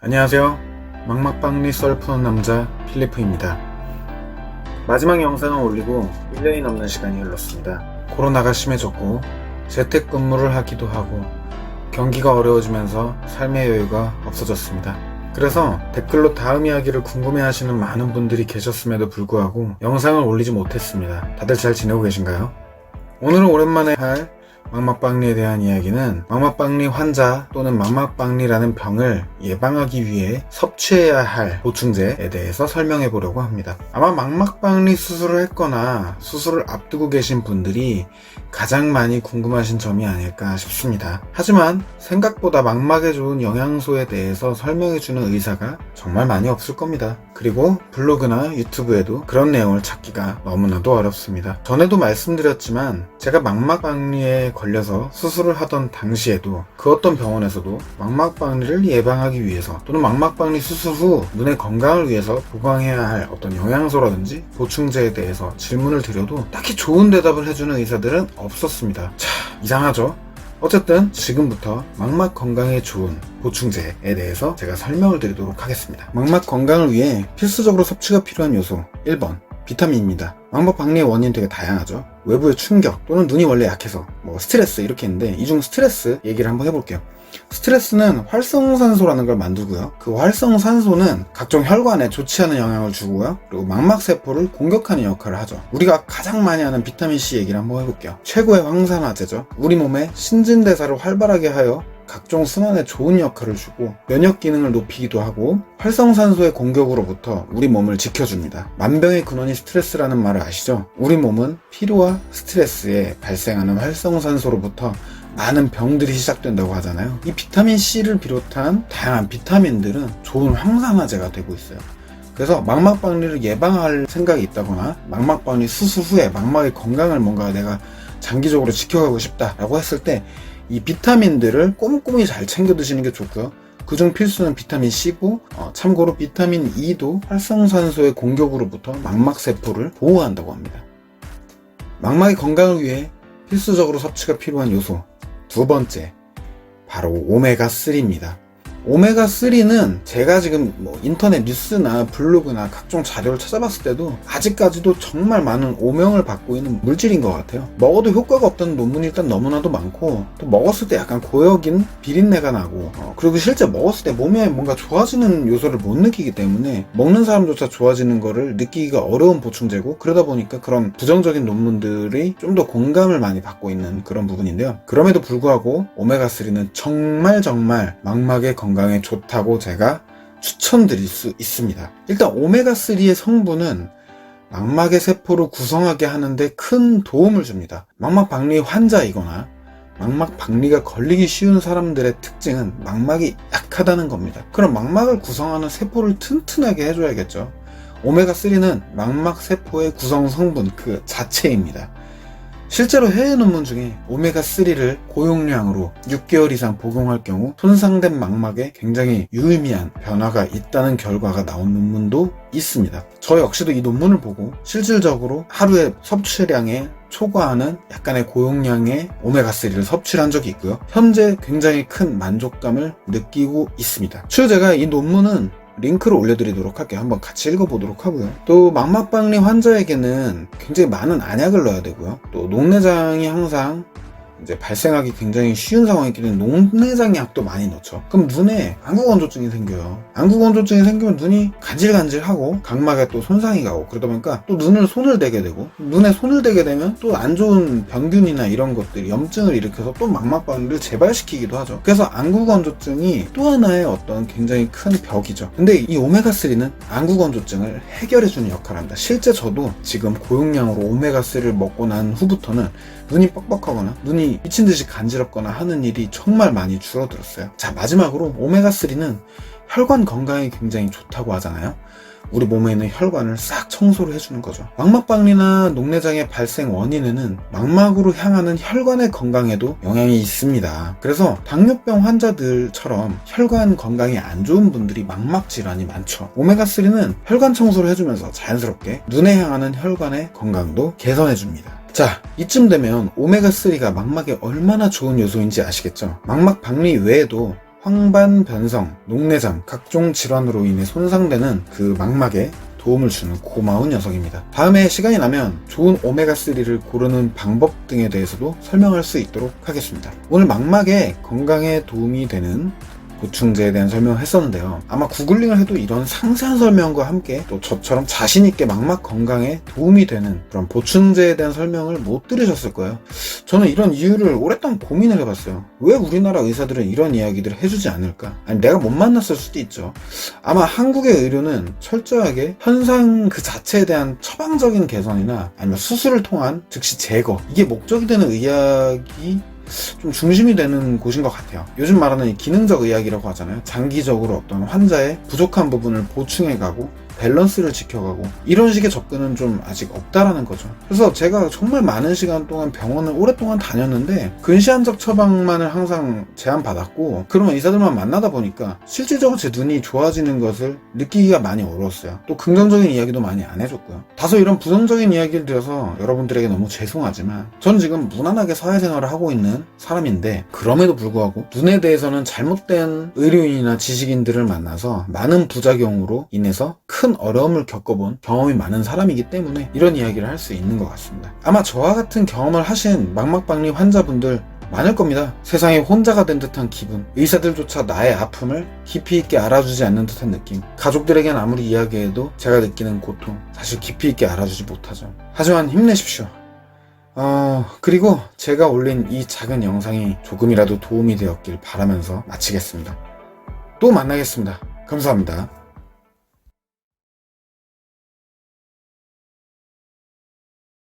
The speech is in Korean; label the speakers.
Speaker 1: 안녕하세요. 망막박리 썰 푸는 남자 필리프입니다. 마지막 영상을 올리고 1년이 넘는 시간이 흘렀습니다. 코로나가 심해졌고 재택근무를 하기도 하고 경기가 어려워지면서 삶의 여유가 없어졌습니다. 그래서 댓글로 다음 이야기를 궁금해하시는 많은 분들이 계셨음에도 불구하고 영상을 올리지 못했습니다. 다들 잘 지내고 계신가요? 오늘은 오랜만에 할 망막박리에 대한 이야기는 망막박리 환자 또는 망막박리라는 병을 예방하기 위해 섭취해야 할 보충제에 대해서 설명해 보려고 합니다. 아마 망막박리 수술을 했거나 수술을 앞두고 계신 분들이 가장 많이 궁금하신 점이 아닐까 싶습니다. 하지만 생각보다 망막에 좋은 영양소에 대해서 설명해주는 의사가 정말 많이 없을 겁니다. 그리고 블로그나 유튜브에도 그런 내용을 찾기가 너무나도 어렵습니다. 전에도 말씀드렸지만 제가 망막박리에 걸려서 수술을 하던 당시에도 그 어떤 병원에서도 망막박리를 예방하기 위해서 또는 망막박리 수술 후 눈의 건강을 위해서 보강해야 할 어떤 영양소라든지 보충제에 대해서 질문을 드려도 딱히 좋은 대답을 해주는 의사들은 없었습니다. 자, 이상하죠? 어쨌든 지금부터 망막 건강에 좋은 보충제에 대해서 제가 설명을 드리도록 하겠습니다. 망막 건강을 위해 필수적으로 섭취가 필요한 요소 1번 비타민입니다. 망막 박리의 원인이 되게 다양하죠. 외부의 충격 또는 눈이 원래 약해서 스트레스 이렇게 있는데 이 중 스트레스 얘기를 한번 해볼게요. 스트레스는 활성산소라는 걸 만들고요. 그 활성산소는 각종 혈관에 좋지 않은 영향을 주고요. 그리고 망막세포를 공격하는 역할을 하죠. 우리가 가장 많이 하는 비타민C 얘기를 한번 해볼게요. 최고의 황산화제죠. 우리 몸의 신진대사를 활발하게 하여 각종 순환에 좋은 역할을 주고 면역 기능을 높이기도 하고 활성산소의 공격으로부터 우리 몸을 지켜줍니다. 만병의 근원이 스트레스라는 말을 아시죠? 우리 몸은 피로와 스트레스에 발생하는 활성산소로부터 많은 병들이 시작된다고 하잖아요. 이 비타민C를 비롯한 다양한 비타민들은 좋은 황산화제가 되고 있어요. 그래서 망막박리를 예방할 생각이 있다거나 망막박리 수술 후에 망막의 건강을 뭔가 내가 장기적으로 지켜가고 싶다라고 했을 때 이 비타민들을 꼼꼼히 잘 챙겨 드시는 게 좋고요. 그중 필수는 비타민 C고 참고로 비타민 E도 활성산소의 공격으로부터 망막세포를 보호한다고 합니다. 망막의 건강을 위해 필수적으로 섭취가 필요한 요소 두 번째, 바로 오메가3입니다. 오메가3는 제가 지금 인터넷 뉴스나 블로그나 각종 자료를 찾아봤을 때도 아직까지도 정말 많은 오명을 받고 있는 물질인 것 같아요. 먹어도 효과가 없다는 논문이 일단 너무나도 많고 또 먹었을 때 약간 고역인 비린내가 나고 그리고 실제 먹었을 때 몸에 뭔가 좋아지는 요소를 못 느끼기 때문에 먹는 사람조차 좋아지는 거를 느끼기가 어려운 보충제고 그러다 보니까 그런 부정적인 논문들이 좀 더 공감을 많이 받고 있는 그런 부분인데요. 그럼에도 불구하고 오메가3는 정말 망막의 건강에 좋다고 제가 추천드릴 수 있습니다. 일단 오메가3의 성분은 망막의 세포를 구성하게 하는데 큰 도움을 줍니다. 망막 박리 환자이거나 망막 박리가 걸리기 쉬운 사람들의 특징은 망막이 약하다는 겁니다. 그럼 망막을 구성하는 세포를 튼튼하게 해줘야겠죠. 오메가3는 망막 세포의 구성 성분 그 자체입니다. 실제로 해외 논문 중에 오메가3를 고용량으로 6개월 이상 복용할 경우 손상된 망막에 굉장히 유의미한 변화가 있다는 결과가 나온 논문도 있습니다. 저 역시도 이 논문을 보고 실질적으로 하루의 섭취량에 초과하는 약간의 고용량의 오메가3를 섭취를 한 적이 있고요. 현재 굉장히 큰 만족감을 느끼고 있습니다. 추후 제가 이 논문은 링크를 올려드리도록 할게요. 한번 같이 읽어보도록 하고요. 또 망막박리 환자에게는 굉장히 많은 안약을 넣어야 되고요. 또 녹내장이 항상 이제 발생하기 굉장히 쉬운 상황이기 때문에 녹내장 약도 많이 넣죠. 그럼 눈에 안구건조증이 생겨요. 안구건조증이 생기면 눈이 간질간질하고 각막에 또 손상이 가고 그러다 보니까 또 손을 대게 되고 눈에 손을 대게 되면 또 안 좋은 병균이나 이런 것들이 염증을 일으켜서 또 망막박리를 재발시키기도 하죠. 그래서 안구건조증이 또 하나의 어떤 굉장히 큰 벽이죠. 근데 이 오메가3는 안구건조증을 해결해주는 역할을 합니다. 실제 저도 지금 고용량으로 오메가3를 먹고 난 후부터는 눈이 뻑뻑하거나 눈이 미친듯이 간지럽거나 하는 일이 정말 많이 줄어들었어요. 자, 마지막으로 오메가3는 혈관 건강에 굉장히 좋다고 하잖아요. 우리 몸에 있는 혈관을 싹 청소를 해주는 거죠. 망막박리나 녹내장의 발생 원인에는 망막으로 향하는 혈관의 건강에도 영향이 있습니다. 그래서 당뇨병 환자들처럼 혈관 건강이 안 좋은 분들이 망막 질환이 많죠. 오메가3는 혈관 청소를 해주면서 자연스럽게 눈에 향하는 혈관의 건강도 개선해줍니다. 자, 이쯤 되면 오메가3가 망막에 얼마나 좋은 요소인지 아시겠죠? 망막 박리 외에도 황반 변성, 녹내장, 각종 질환으로 인해 손상되는 그 망막에 도움을 주는 고마운 녀석입니다. 다음에 시간이 나면 좋은 오메가3를 고르는 방법 등에 대해서도 설명할 수 있도록 하겠습니다. 오늘 망막의 건강에 도움이 되는 보충제에 대한 설명을 했었는데요. 아마 구글링을 해도 이런 상세한 설명과 함께 또 저처럼 자신있게 망막 건강에 도움이 되는 그런 보충제에 대한 설명을 못 들으셨을 거예요. 저는 이런 이유를 오랫동안 고민을 해봤어요. 왜 우리나라 의사들은 이런 이야기들을 해주지 않을까? 아니, 내가 못 만났을 수도 있죠. 아마 한국의 의료는 철저하게 현상 그 자체에 대한 처방적인 개선이나 아니면 수술을 통한 즉시 제거, 이게 목적이 되는 의학이 좀 중심이 되는 곳인 것 같아요. 요즘 말하는 이 기능적 의학이라고 하잖아요. 장기적으로 어떤 환자의 부족한 부분을 보충해가고 밸런스를 지켜가고 이런 식의 접근은 좀 아직 없다라는 거죠. 그래서 제가 정말 많은 시간 동안 병원을 오랫동안 다녔는데 근시안적 처방만을 항상 제안받았고 그런 의사들만 만나다 보니까 실질적으로 제 눈이 좋아지는 것을 느끼기가 많이 어려웠어요. 또 긍정적인 이야기도 많이 안 해줬고요. 다소 이런 부정적인 이야기를 드려서 여러분들에게 너무 죄송하지만 전 지금 무난하게 사회생활을 하고 있는 사람인데 그럼에도 불구하고 눈에 대해서는 잘못된 의료인이나 지식인들을 만나서 많은 부작용으로 인해서 큰 어려움을 겪어본 경험이 많은 사람이기 때문에 이런 이야기를 할 수 있는 것 같습니다. 아마 저와 같은 경험을 하신 망막박리 환자분들 많을 겁니다. 세상에 혼자가 된 듯한 기분, 의사들조차 나의 아픔을 깊이 있게 알아주지 않는 듯한 느낌, 가족들에겐 아무리 이야기해도 제가 느끼는 고통, 사실 깊이 있게 알아주지 못하죠. 하지만 힘내십시오. 그리고 제가 올린 이 작은 영상이 조금이라도 도움이 되었길 바라면서 마치겠습니다. 또 만나겠습니다. 감사합니다.